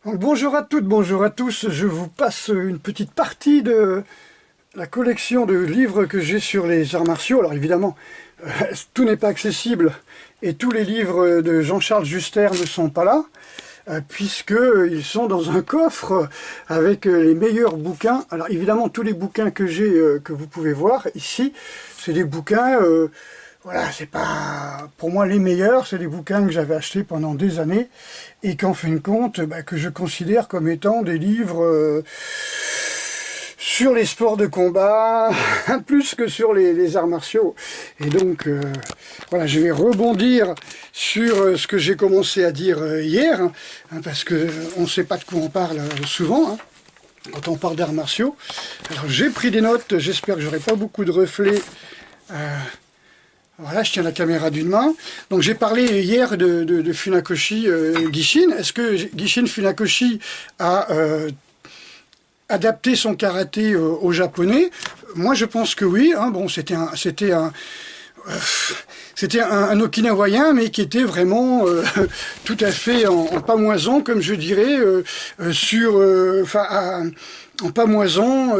Donc, bonjour à toutes, bonjour à tous. Je vous passe une petite partie de la collection de livres que j'ai sur les arts martiaux. Alors évidemment, tout n'est pas accessible et tous les livres de Jean-Charles Juster ne sont pas là, puisqu'ils sont dans un coffre avec les meilleurs bouquins. Alors évidemment, tous les bouquins que j'ai, que vous pouvez voir ici, c'est des bouquins... voilà, c'est pas pour moi les meilleurs, c'est des bouquins que j'avais achetés pendant des années et qu'en fin de compte, que je considère comme étant des livres sur les sports de combat, plus que sur les arts martiaux. Et donc, voilà, je vais rebondir sur ce que j'ai commencé à dire hier, hein, parce que on ne sait pas de quoi on parle souvent, hein, quand on parle d'arts martiaux. Alors j'ai pris des notes, j'espère que j'aurai pas beaucoup de reflets. Voilà, je tiens la caméra d'une main. Donc j'ai parlé hier de Funakoshi Gishin. Est-ce que Gishin Funakoshi a adapté son karaté au japonais? Moi je pense que oui. Hein. Bon, c'était un okinawayen, mais qui était vraiment tout à fait en pamoison, comme je dirais, en pamoison.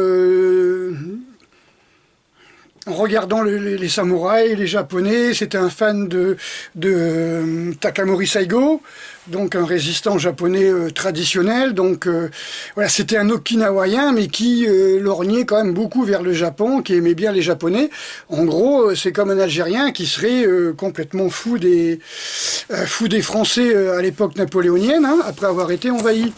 En regardant les samouraïs, les japonais, c'était un fan de Takamori Saigo, donc un résistant japonais traditionnel. Donc voilà, c'était un okinawayen, mais qui lorgnait quand même beaucoup vers le Japon, qui aimait bien les Japonais. En gros, c'est comme un Algérien qui serait complètement fou des Français à l'époque napoléonienne, hein, après avoir été envahi.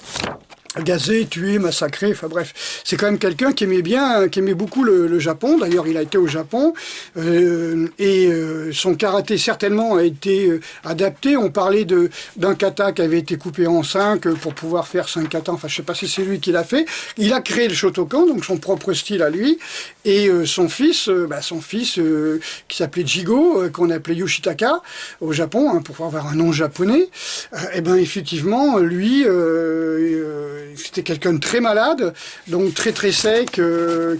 Gazé, tué, massacré, enfin bref, c'est quand même quelqu'un qui aimait beaucoup le Japon. D'ailleurs, il a été au Japon son karaté certainement a été adapté. On parlait d'un kata qui avait été coupé en 5 pour pouvoir faire 5 katas. Enfin, je sais pas si c'est lui qui l'a fait. Il a créé le Shotokan, donc son propre style à lui. Et son fils, qui s'appelait Jigo, qu'on appelait Yoshitaka au Japon, hein, pour avoir un nom japonais. Et ben effectivement, lui. C'était quelqu'un de très malade, donc très très sec,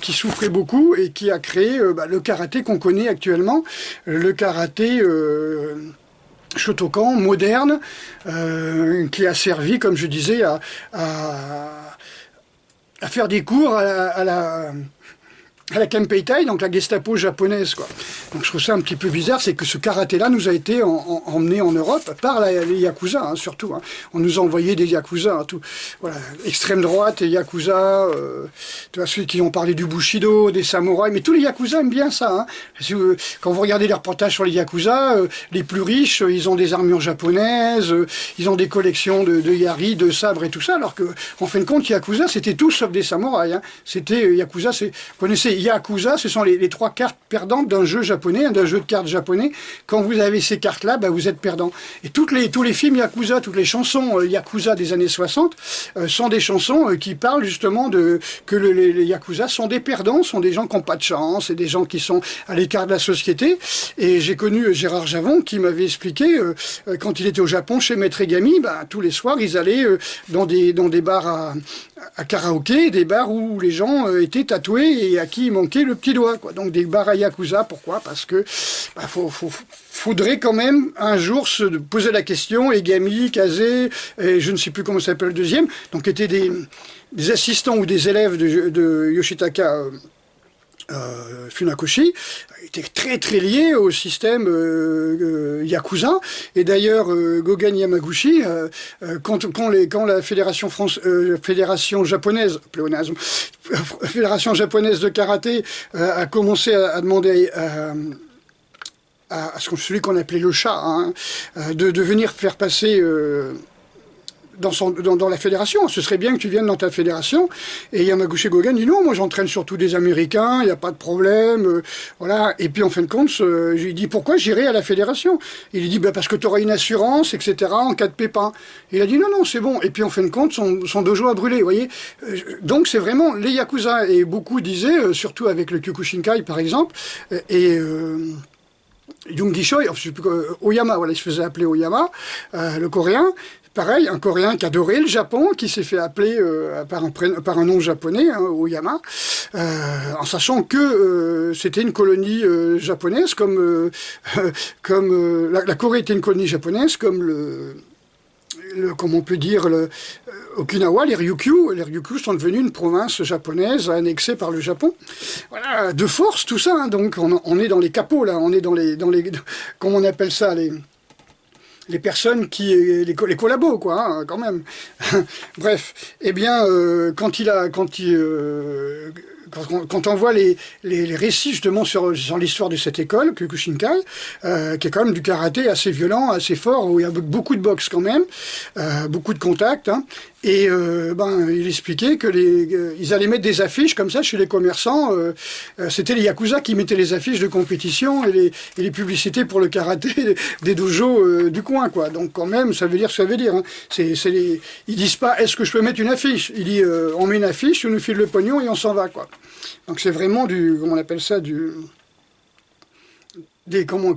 qui souffrait beaucoup et qui a créé le karaté qu'on connaît actuellement, le karaté Shotokan moderne, qui a servi, comme je disais, à faire des cours à la Kempeitai, donc la Gestapo japonaise, quoi. Donc je trouve ça un petit peu bizarre, c'est que ce karaté-là nous a été emmené en Europe par les Yakuza, hein, surtout. Hein. On nous a envoyé des Yakuza, hein, tout. Voilà, extrême droite et Yakuza, tu vois, ceux qui ont parlé du Bushido, des samouraïs, mais tous les Yakuza aiment bien ça. Hein. Quand vous regardez les reportages sur les Yakuza, les plus riches, ils ont des armures japonaises, ils ont des collections de yari, de sabres et tout ça, alors que, en fin de compte, Yakuza, c'était tout sauf des samouraïs. Hein. C'était Yakuza, vous connaissez Yakuza, ce sont les 3 cartes perdantes d'un jeu japonais, d'un jeu de cartes japonais. Quand vous avez ces cartes-là, vous êtes perdant. Et tous les films Yakuza, toutes les chansons Yakuza des années 60 sont des chansons qui parlent justement que les Yakuza sont des perdants, sont des gens qui n'ont pas de chance, et des gens qui sont à l'écart de la société. Et j'ai connu Gérard Javon qui m'avait expliqué, quand il était au Japon chez Maître Egami, tous les soirs, ils allaient dans des bars à karaoké, des bars où les gens étaient tatoués et à qui il manquait le petit doigt, quoi. Donc des bars à Yakuza, pourquoi? Parce que faudrait quand même un jour se poser la question. Egami, Kazé, et je ne sais plus comment s'appelle le deuxième, donc étaient des assistants ou des élèves de Yoshitaka Funakoshi, était très très lié au système Yakuza. Et d'ailleurs, Gogen Yamaguchi, quand la fédération japonaise, pléonasme, fédération japonaise de karaté a commencé à demander à celui qu'on appelait le chat, hein, de venir faire passer dans la fédération, ce serait bien que tu viennes dans ta fédération. Et Yamaguchi Gogen dit non, moi j'entraîne surtout des Américains, il n'y a pas de problème, voilà. Et puis en fin de compte, je lui dis pourquoi j'irai à la fédération? Il lui dit parce que tu auras une assurance, etc. en cas de pépin. Et il a dit non, c'est bon. Et puis en fin de compte, son dojo a brûlé, vous voyez. Donc c'est vraiment les Yakuza. Et beaucoup disaient, surtout avec le Kyokushinkai par exemple, et Young Choi, je sais plus, Oyama, voilà, il se faisait appeler Oyama, le coréen. Pareil, un Coréen qui adorait le Japon, qui s'est fait appeler par un nom japonais, hein, Oyama, en sachant que c'était une colonie japonaise, comme la Corée était une colonie japonaise, comme comment on peut dire, Okinawa, les Ryukyu sont devenus une province japonaise annexée par le Japon. Voilà, de force, tout ça, hein, donc on est dans les capots, là, on est dans les comment on appelle ça, les personnes les collabos, quoi, hein, quand même. Bref, eh bien, quand on voit les récits justement sur l'histoire de cette école, Kyokushinkai, qui est quand même du karaté assez violent, assez fort, où il y a beaucoup de boxe quand même, beaucoup de contacts, hein, et il expliquait que ils allaient mettre des affiches comme ça chez les commerçants. C'était les Yakuza qui mettaient les affiches de compétition et les publicités pour le karaté des dojos du coin, quoi. Donc quand même, ça veut dire ce que ça veut dire. Hein. Ils disent pas, est-ce que je peux mettre une affiche? Il dit, on met une affiche, on nous file le pognon et on s'en va, quoi. Donc c'est vraiment comment on appelle ça,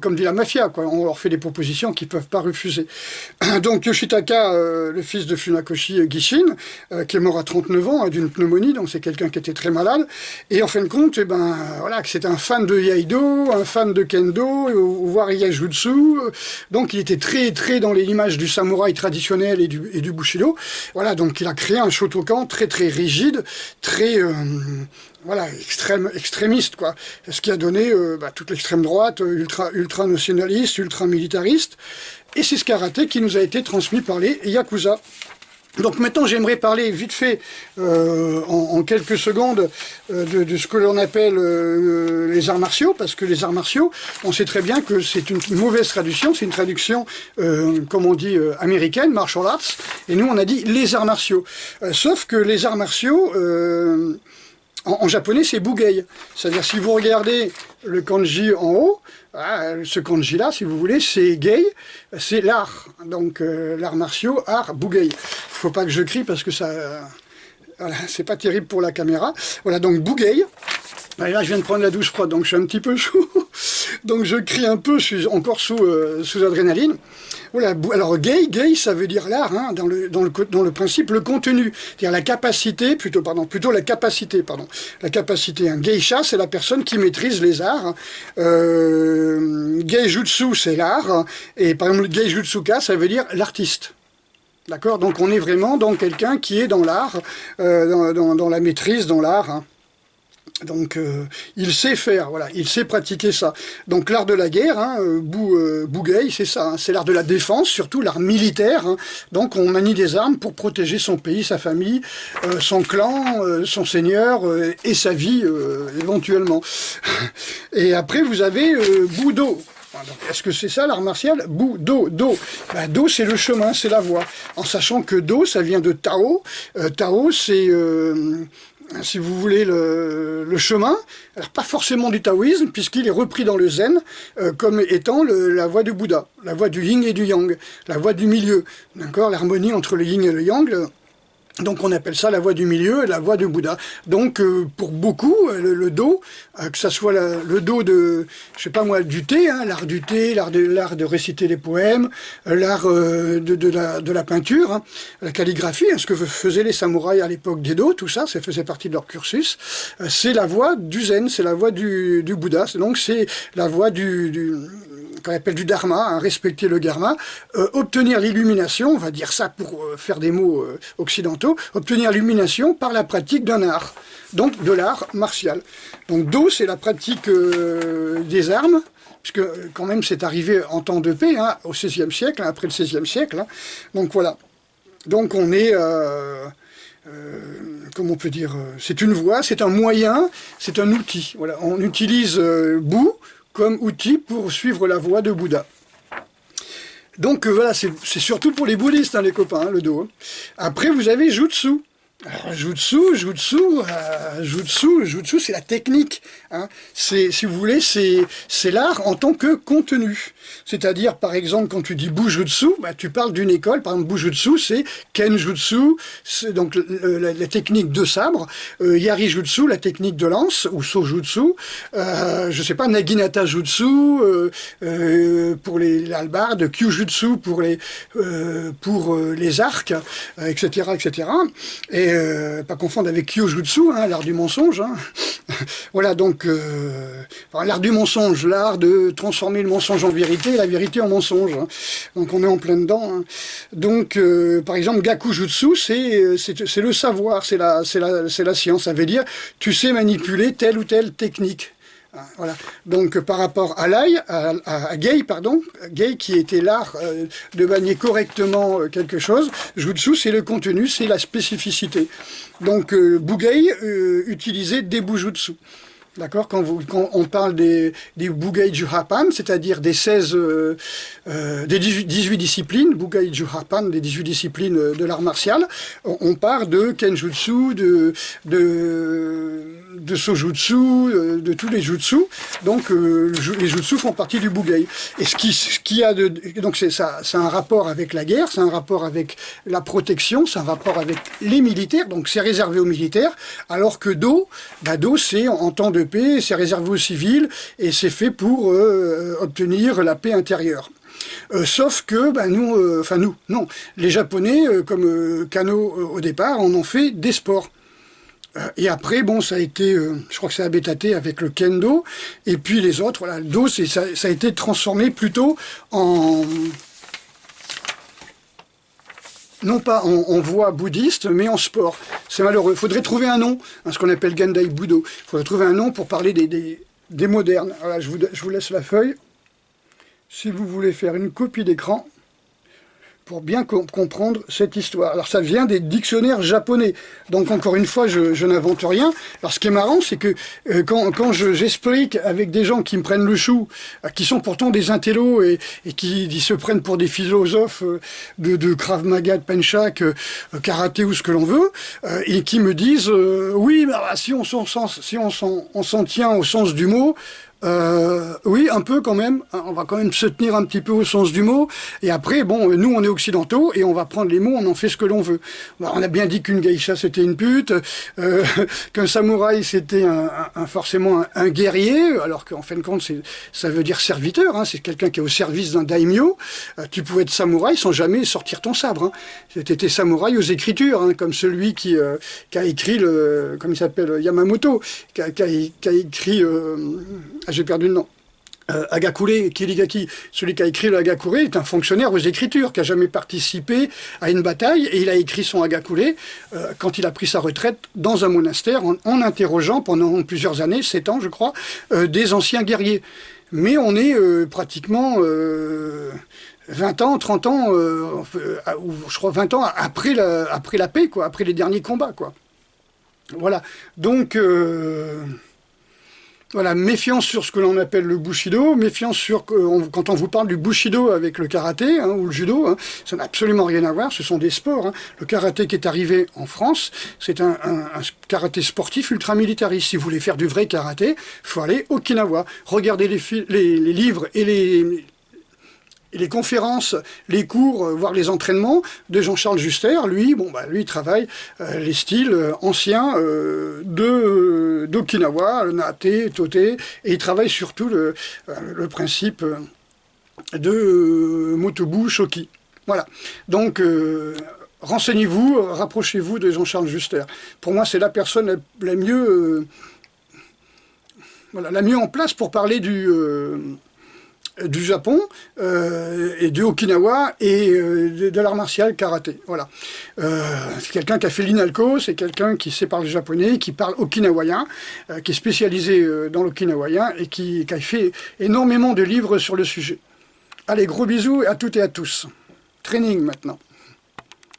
comme dit la mafia, quoi. On leur fait des propositions qu'ils ne peuvent pas refuser. Donc Yoshitaka, le fils de Funakoshi Gishin, qui est mort à 39 ans d'une pneumonie, donc c'est quelqu'un qui était très malade, et en fin de compte, voilà, c'est un fan de Iaido, un fan de Kendo, voire Iaijutsu, donc il était très très dans l'image du samouraï traditionnel et du Bushido. Voilà, donc il a créé un Shotokan très très rigide, très voilà, extrémiste, quoi. Ce qui a donné toute l'extrême droite, ultra nationaliste, ultra militariste. Et c'est ce karaté qui nous a été transmis par les Yakuza. Donc maintenant, j'aimerais parler vite fait, en quelques secondes, de ce que l'on appelle les arts martiaux, parce que les arts martiaux, on sait très bien que c'est une mauvaise traduction, c'est une traduction, comme on dit, américaine, martial arts, et nous on a dit les arts martiaux. Sauf que les arts martiaux... En japonais, c'est bugei. C'est-à-dire, si vous regardez le kanji en haut, ce kanji-là, si vous voulez, c'est gei, c'est l'art. Donc, l'art martiaux, art, bugei. Faut pas que je crie parce que ça... voilà, c'est pas terrible pour la caméra. Voilà, donc bugei. Et là, je viens de prendre la douche froide, donc je suis un petit peu chaud. Donc, je crie un peu, je suis encore sous adrénaline. Voilà, alors gei, ça veut dire l'art, hein, dans le principe, le contenu, c'est-à-dire la capacité, plutôt la capacité, pardon. La capacité, un geisha, c'est la personne qui maîtrise les arts. Geijutsu, c'est l'art, et par exemple, geijutsuka, ça veut dire l'artiste. D'accord? Donc on est vraiment dans quelqu'un qui est dans l'art, dans la maîtrise, dans l'art, hein. Donc, il sait faire, voilà, il sait pratiquer ça. Donc, l'art de la guerre, hein, bugei, c'est ça, hein, c'est l'art de la défense, surtout l'art militaire. Hein. Donc, on manie des armes pour protéger son pays, sa famille, son clan, son seigneur et sa vie, éventuellement. Et après, vous avez Budo. Est-ce que c'est ça l'art martial? Do. Do, c'est le chemin, c'est la voie. En sachant que Do, ça vient de Tao. Tao, c'est... si vous voulez, le chemin, alors pas forcément du taoïsme, puisqu'il est repris dans le zen comme étant la voie du Bouddha, la voie du yin et du yang, la voie du milieu, d'accord, l'harmonie entre le yin et le yang. Donc on appelle ça la voie du milieu et la voie du Bouddha. Donc pour beaucoup, le do, que ça soit le do de, je sais pas moi, du thé, hein, l'art du thé, l'art de réciter les poèmes, l'art de la peinture, hein, la calligraphie, hein, ce que faisaient les samouraïs à l'époque d'Edo, tout ça, ça faisait partie de leur cursus. C'est la voie du zen, c'est la voie du Bouddha. Donc c'est la voie qu'on appelle du dharma, hein, respecter le dharma, obtenir l'illumination, on va dire ça pour faire des mots occidentaux, obtenir l'illumination par la pratique d'un art, donc de l'art martial. Donc Do, c'est la pratique des armes, puisque quand même c'est arrivé en temps de paix, hein, au XVIe siècle, hein, après le XVIe siècle, hein. Donc voilà. Donc on est... comment on peut dire, c'est une voie, c'est un moyen, c'est un outil. Voilà. On utilise Bu comme outil pour suivre la voie de Bouddha. Donc voilà, c'est surtout pour les bouddhistes, hein, les copains, hein, le Do. Après, vous avez Jutsu. Alors, Jutsu, c'est la technique. Hein. Si vous voulez, c'est l'art en tant que contenu. C'est-à-dire, par exemple, quand tu dis Bujutsu, bah, tu parles d'une école. Par exemple, Bujutsu, c'est Kenjutsu, c'est donc la technique de sabre. Yarijutsu, la technique de lance, ou Sojutsu. Je sais pas, Naginata Jutsu, pour les halbardes, Kyujutsu pour les arcs, etc., etc. Et Et pas confondre avec Kyojutsu, hein, l'art du mensonge. Hein. Voilà, donc, enfin, l'art du mensonge, l'art de transformer le mensonge en vérité et la vérité en mensonge. Hein. Donc on est en plein dedans. Hein. Donc, par exemple, Gakujutsu, c'est le savoir, c'est la science. Ça veut dire, tu sais manipuler telle ou telle technique. Voilà. Donc par rapport à Gei, Gei qui était l'art de manier correctement quelque chose, Jutsu c'est le contenu, c'est la spécificité. Donc Bugei utilisait des bujutsu. D'accord, quand on parle des Bugei Juhapan, c'est-à-dire des 18 disciplines, Bugei Juhapan, des 18 disciplines de l'art martial, on parle de Kenjutsu, de Sojutsu, de tous les jutsu. Donc les jutsu font partie du Bugei. Et donc c'est un rapport avec la guerre, c'est un rapport avec la protection, c'est un rapport avec les militaires, donc c'est réservé aux militaires, alors que Do c'est en temps de paix, c'est réservé aux civils, et c'est fait pour obtenir la paix intérieure. Sauf que non, les Japonais, comme Kano au départ, en ont fait des sports. Et après, bon, ça a été, je crois que ça a bétaté avec le kendo, et puis les autres, voilà, le do, ça a été transformé plutôt en, non pas en voie bouddhiste, mais en sport. C'est malheureux. Il faudrait trouver un nom, hein, ce qu'on appelle Gendai Budo. Il faudrait trouver un nom pour parler des modernes. Voilà, je vous laisse la feuille. Si vous voulez faire une copie d'écran, pour bien comprendre cette histoire. Alors ça vient des dictionnaires japonais, donc encore une fois je n'invente rien. Alors ce qui est marrant, c'est que quand j'explique avec des gens qui me prennent le chou, qui sont pourtant des intellos et qui se prennent pour des philosophes de Krav Maga, de Penchak, karaté ou ce que l'on veut, et qui me disent oui, mais si on s'en tient au sens du mot, oui, un peu quand même. On va quand même se tenir un petit peu au sens du mot. Et après, bon, nous, on est occidentaux et on va prendre les mots, on en fait ce que l'on veut. On a bien dit qu'une geisha, c'était une pute, qu'un samouraï, c'était forcément un guerrier, alors qu'en fin de compte, ça veut dire serviteur. Hein, c'est quelqu'un qui est au service d'un daimyo. Tu pouvais être samouraï sans jamais sortir ton sabre. Hein. T'étais samouraï aux écritures, hein, comme celui qui a écrit comme il s'appelle, Yamamoto, qui a écrit... j'ai perdu le nom. Hagakure Kirigaki, celui qui a écrit le Hagakure, est un fonctionnaire aux écritures, qui n'a jamais participé à une bataille, et il a écrit son Hagakure quand il a pris sa retraite dans un monastère, en interrogeant pendant plusieurs années, 7 ans je crois, des anciens guerriers. Mais on est pratiquement 20 ans, 30 ans, ou je crois 20 ans après la paix, quoi, après les derniers combats, quoi. Voilà, donc... Voilà, méfiance sur ce que l'on appelle le Bushido, méfiance sur quand on vous parle du Bushido avec le karaté, hein, ou le judo, hein, ça n'a absolument rien à voir, ce sont des sports. Hein. Le karaté qui est arrivé en France, c'est un karaté sportif ultra-militariste. Si vous voulez faire du vrai karaté, il faut aller au Okinawa. Regardez les livres et les conférences, les cours, voire les entraînements de Jean-Charles Juster. Lui, lui travaille les styles anciens d'Okinawa, le Nate, Tote, et il travaille surtout le principe de Motobu Shoki. Voilà. Donc, renseignez-vous, rapprochez-vous de Jean-Charles Juster. Pour moi, c'est la personne la mieux, la mieux en place pour parler du Japon et de Okinawa et de l'art martial karaté. Voilà. C'est quelqu'un qui a fait l'INALCO, c'est quelqu'un qui sait parler japonais, qui parle okinawayen, qui est spécialisé dans l'okinawayen et qui a fait énormément de livres sur le sujet. Allez, gros bisous à toutes et à tous. Training maintenant.